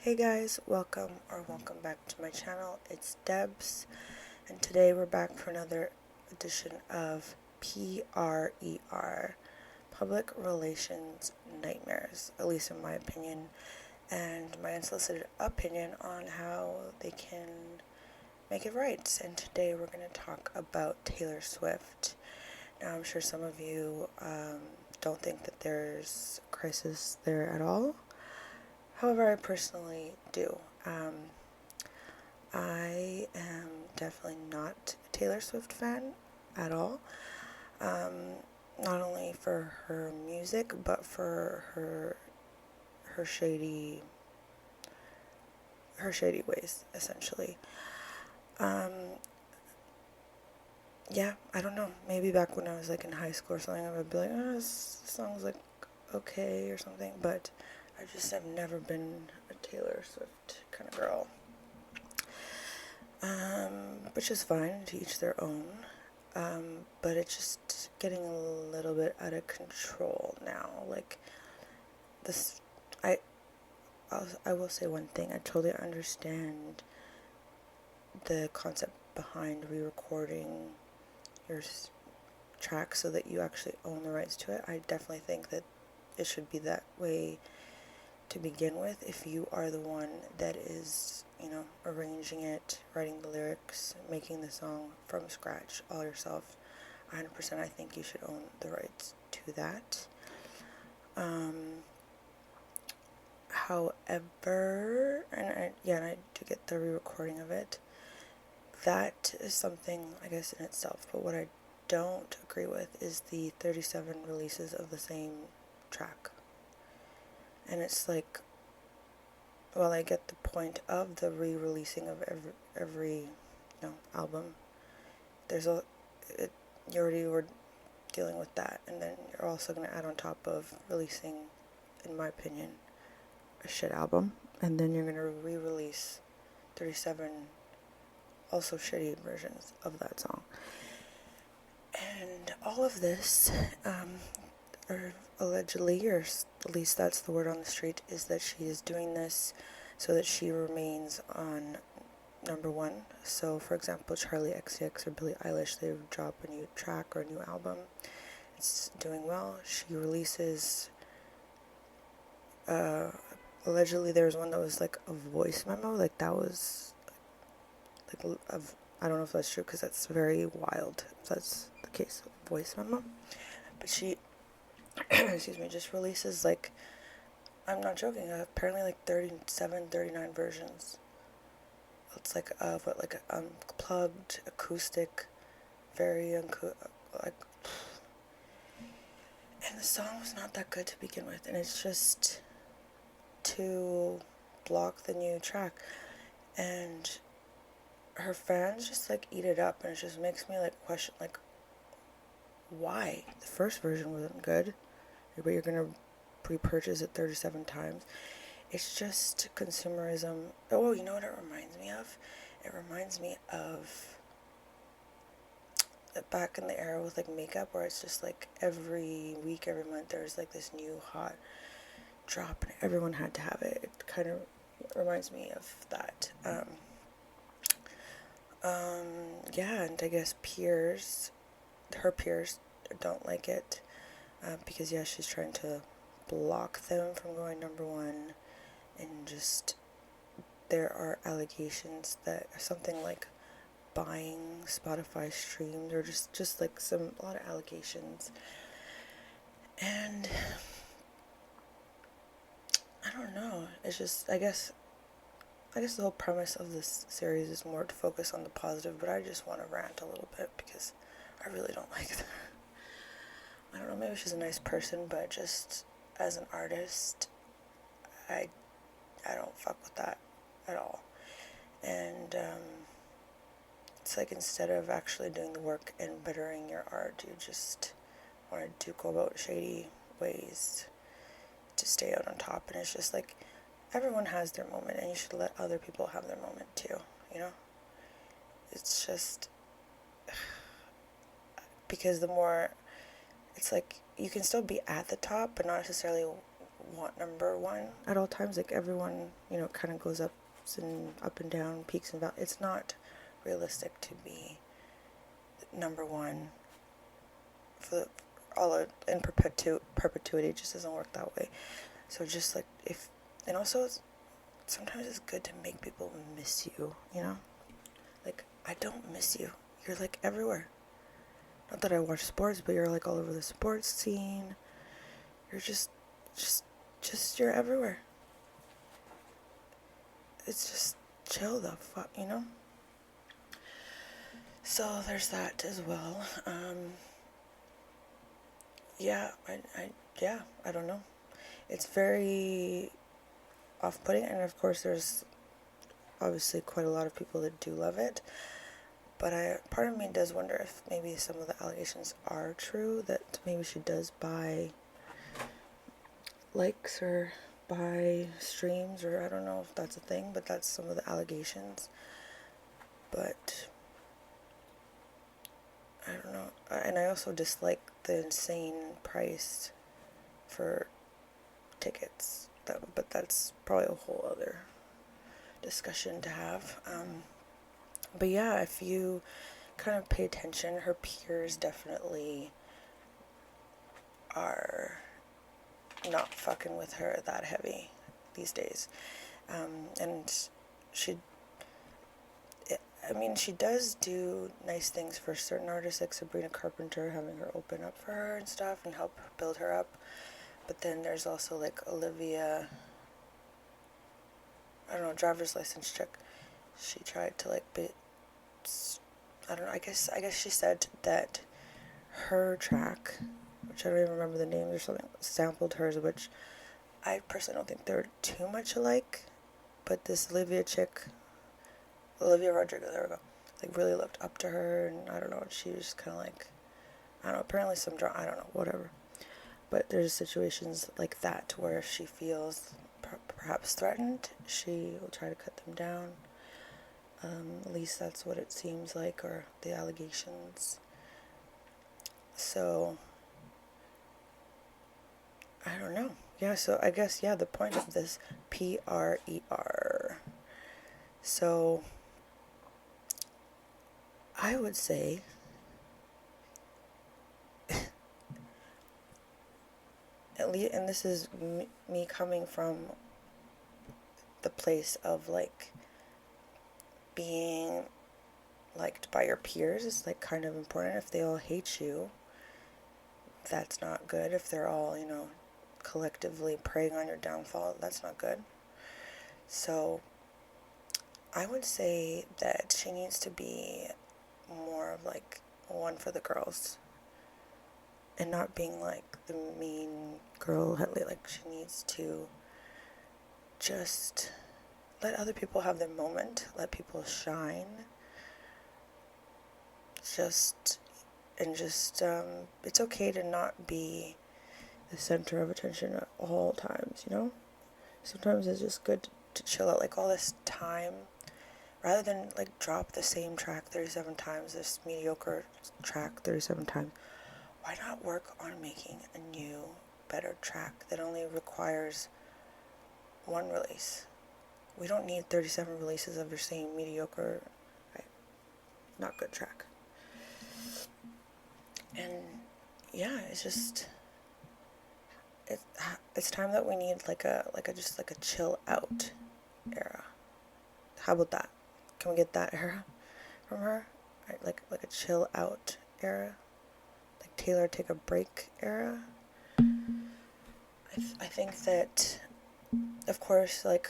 Hey guys, welcome back to my channel. It's Debs, and today we're back for another edition of PRER, Public Relations Nightmares, at least in my opinion, and my unsolicited opinion on how they can make it right. And today we're going to talk about Taylor Swift. Now, I'm sure some of you don't think that there's a crisis there at all. However, I personally do. I am definitely not a Taylor Swift fan at all. Not only for her music, but for her shady ways, essentially. Yeah, I don't know. Maybe back when I was like in high school or something, I would be like, oh, this song's like okay or something. But I just have never been a Taylor Swift kind of girl. Which is fine, to each their own. But it's just getting a little bit out of control now. Like this, I will say one thing. I totally understand the concept behind re-recording your track so that you actually own the rights to it. I definitely think that it should be that way to begin with. If you are the one that is, arranging it, writing the lyrics, making the song from scratch all yourself, 100%, I think you should own the rights to that. However, and I do get the re-recording of it. That is something, I guess, in itself. But what I don't agree with is the 37 releases of the same track. And it's like, well, I get the point of the re-releasing of every album. You already were dealing with that, and then you're also going to add on top of releasing, in my opinion, a shit album, and then you're going to re-release 37 also shitty versions of that song. And all of this, or allegedly, or at least that's the word on the street, is that she is doing this so that she remains on number one. So, for example, Charli XCX or Billie Eilish, they drop a new track or a new album. It's doing well. She releases, allegedly there was one that was like a voice memo. Like that was, like, I don't know if that's true because that's very wild. If that's the case, voice memo. But she, excuse me, just releases like, I'm not joking, apparently like 37, 39 versions. It's like like unplugged, acoustic, very like, and the song was not that good to begin with, and it's just to block the new track, and her fans just like eat it up, and it just makes me like question like, why? The first version wasn't good, but you're gonna repurchase it 37 times. It's just consumerism. Oh, you know what it reminds me of? It reminds me of back in the era with like makeup, where it's just like every week, every month, there's like this new hot drop and everyone had to have it. It kind of reminds me of that. Yeah, and I guess her peers don't like it, because yeah, she's trying to block them from going number one, and just there are allegations that something like buying Spotify streams, or just like a lot of allegations. And I don't know, it's just, I guess the whole premise of this series is more to focus on the positive, but I just want to rant a little bit because I really don't like her. I don't know, maybe she's a nice person, but just as an artist, I don't fuck with that at all. And it's like, instead of actually doing the work and bettering your art, you just want to go about shady ways to stay out on top. And it's just like, everyone has their moment, and you should let other people have their moment too, It's just, because the more, it's like, you can still be at the top, but not necessarily want number one at all times. Like, everyone, you know, kind of goes up and down, peaks and valleys. It's not realistic to be number one for in perpetuity. It just doesn't work that way. So just like, and also sometimes it's good to make people miss you, you know? Like, I don't miss you. You're like everywhere. Not that I watch sports, but you're like all over the sports scene. You're just you're everywhere. It's just chill the fuck, you know? So there's that as well. I don't know. It's very off-putting, and of course there's obviously quite a lot of people that do love it. But part of me does wonder if maybe some of the allegations are true, that maybe she does buy likes or buy streams, or I don't know if that's a thing, but that's some of the allegations. But I don't know. And I also dislike the insane price for tickets. But that's probably a whole other discussion to have. But yeah, if you kind of pay attention, her peers definitely are not fucking with her that heavy these days. And she does do nice things for certain artists, like Sabrina Carpenter, having her open up for her and stuff and help build her up. But then there's also like Olivia, I don't know, driver's license chick. She tried to like I don't know, I guess she said that her track, which I don't even remember the name or something, sampled hers, which I personally don't think they're too much alike. But this Olivia Rodrigo, there we go, like really looked up to her, and I don't know, she was just kind of like, I don't know, apparently some drama, I don't know, whatever. But there's situations like that where if she feels perhaps threatened, she will try to cut them down. At least that's what it seems like, or the allegations. So, I don't know. Yeah, so I guess, the point of this PRER. So, I would say at least, and this is me coming from the place of like being liked by your peers is like kind of important. If they all hate you, that's not good. If they're all, you know, collectively preying on your downfall, that's not good. So I would say that she needs to be more of like one for the girls, and not being like the mean girl. Like, she needs to just let other people have their moment, let people shine. It's okay to not be the center of attention at all times, you know? Sometimes it's just good to chill out, like all this time, rather than like drop the same track 37 times, this mediocre track 37 times. Why not work on making a new, better track that only requires one release? We don't need 37 releases of your same mediocre, not good track. And yeah, it's just, it's time that we need like a chill out era. How about that? Can we get that era from her? Right, like a chill out era, like Taylor take a break era. I think that, of course, like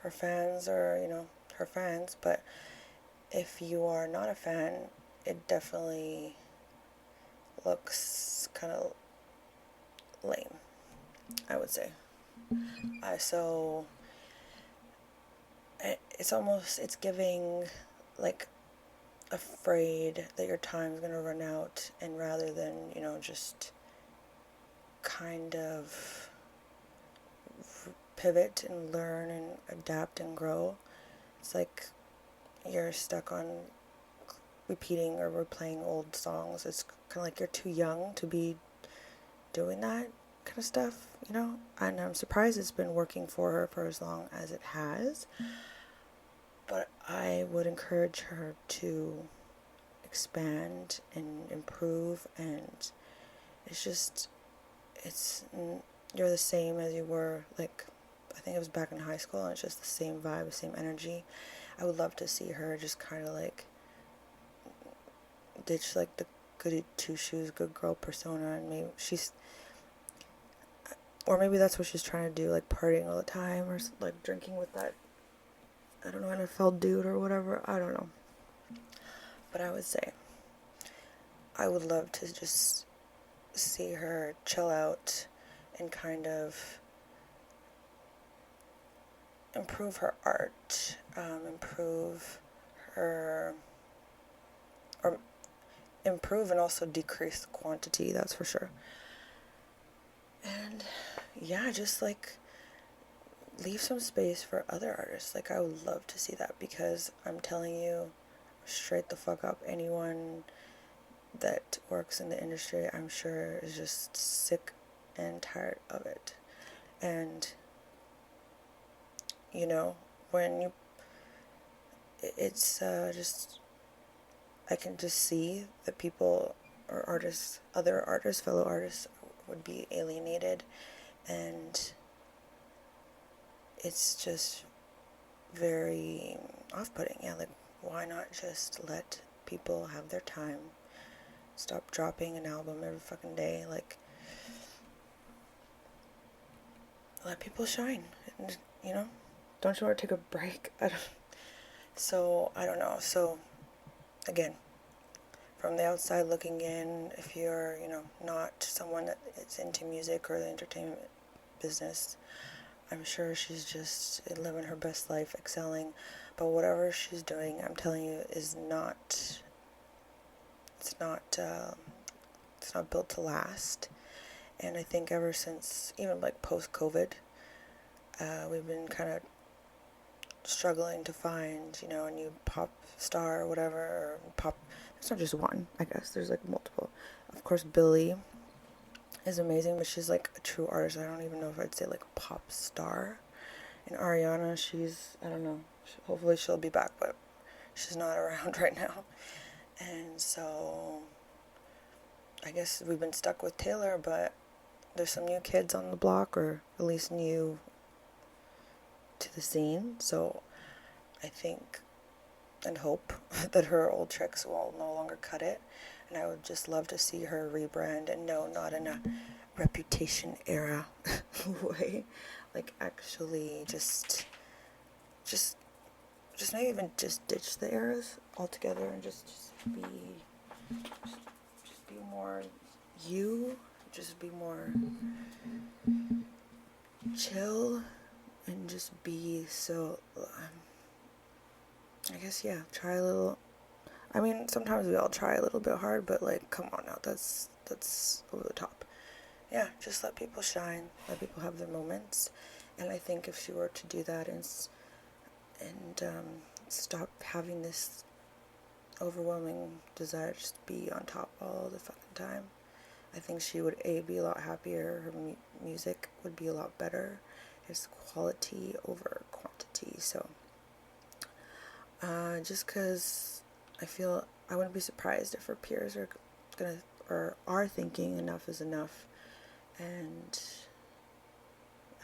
her fans are, you know, her fans, but if you are not a fan, it definitely looks kind of lame, I would say. So it's giving like afraid that your time's gonna run out, and rather than, you know, just kind of pivot and learn and adapt and grow, it's like you're stuck on repeating or replaying old songs. It's kind of like you're too young to be doing that, kind of stuff, you know, and I'm surprised it's been working for her for as long as it has. But I would encourage her to expand and improve, and you're the same as you were, like, I think it was back in high school, and it's just the same vibe, the same energy. I would love to see her just kind of like ditch like the goody two shoes, good girl persona, and maybe that's what she's trying to do, like partying all the time, or like drinking with that, I don't know, NFL dude or whatever, I don't know. But I would say, I would love to just see her chill out and kind of improve her art, improve and also decrease the quantity, that's for sure. And yeah, just like leave some space for other artists. Like, I would love to see that, because I'm telling you, straight the fuck up, anyone that works in the industry, I'm sure, is just sick and tired of it. And you know, it's just, I can just see that people or artists, other artists, fellow artists, would be alienated, and it's just very off-putting. Yeah, like, why not just let people have their time? Stop dropping an album every fucking day. Like, let people shine. And, you know, don't you want to take a break? I don't know. So, again, from the outside looking in, if you're, you know, not someone that is into music or the entertainment business, I'm sure she's just living her best life, excelling. But whatever she's doing, I'm telling you, is not. It's not built to last. And I think ever since, even like post-COVID, we've been kind of struggling to find, you know, a new pop star or whatever, or pop. It's not just one, I guess. There's like multiple. Of course, Billie is amazing, but she's like a true artist. I don't even know if I'd say like a pop star. And Ariana, I don't know. Hopefully she'll be back, but she's not around right now. And so I guess we've been stuck with Taylor, but there's some new kids on the block, or at least new to the scene. So I think and hope that her old tricks will no longer cut it. And I would just love to see her rebrand, and no, not in a reputation era way. Like, actually just maybe even just ditch the eras altogether, and just be more you, just be more chill, and just be so, I guess, yeah, try a little. I mean, sometimes we all try a little bit hard, but like, come on now, that's over the top. Yeah, just let people shine, let people have their moments. And I think if she were to do that and stop having this overwhelming desire to just be on top all the fucking time, I think she would be a lot happier. Her music would be a lot better. It's quality over quantity. So just because I feel, I wouldn't be surprised if her peers are thinking enough is enough. And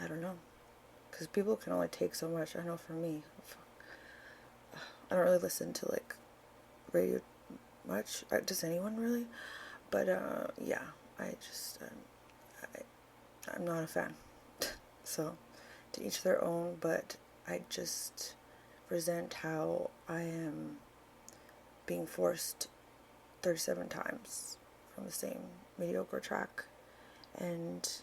I don't know, because people can only take so much. I know for me, I don't really listen to like radio much. Does anyone really? But yeah, I'm not a fan. So to each their own, but I just resent how I am being forced 37 times from the same mediocre track, and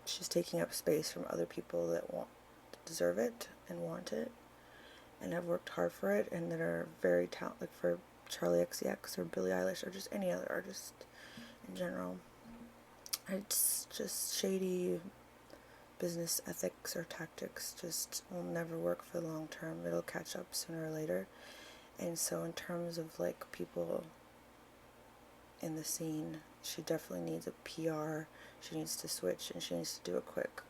she's taking up space from other people that deserve it and want it and have worked hard for it, and that are very talented, like for Charli XCX or Billie Eilish or just any other artist in general. It's just shady business ethics or tactics just will never work for the long term. It'll catch up sooner or later. And so in terms of like people in the scene, she definitely needs a PR. She needs to switch, and she needs to do it quick.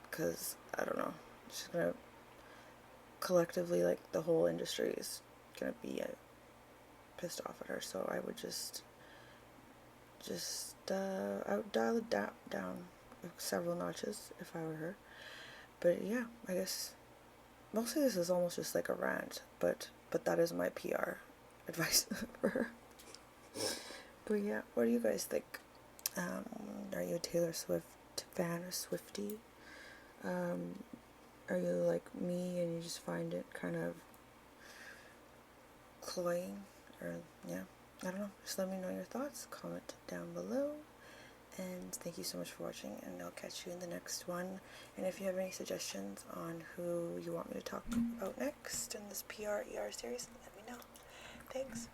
Because, I don't know, she's gonna, collectively, like, the whole industry is gonna be pissed off at her. So I would just I would dial it down several notches if I were her. But yeah, I guess mostly this is almost just like a rant, but that is my PR advice for her. But yeah, what do you guys think? Are you a Taylor Swift fan or Swiftie? Are you like me and you just find it kind of cloying? Or yeah, I don't know. Just let me know your thoughts. Comment down below. And thank you so much for watching, and I'll catch you in the next one. And if you have any suggestions on who you want me to talk about next in this PRER series, let me know. Thanks.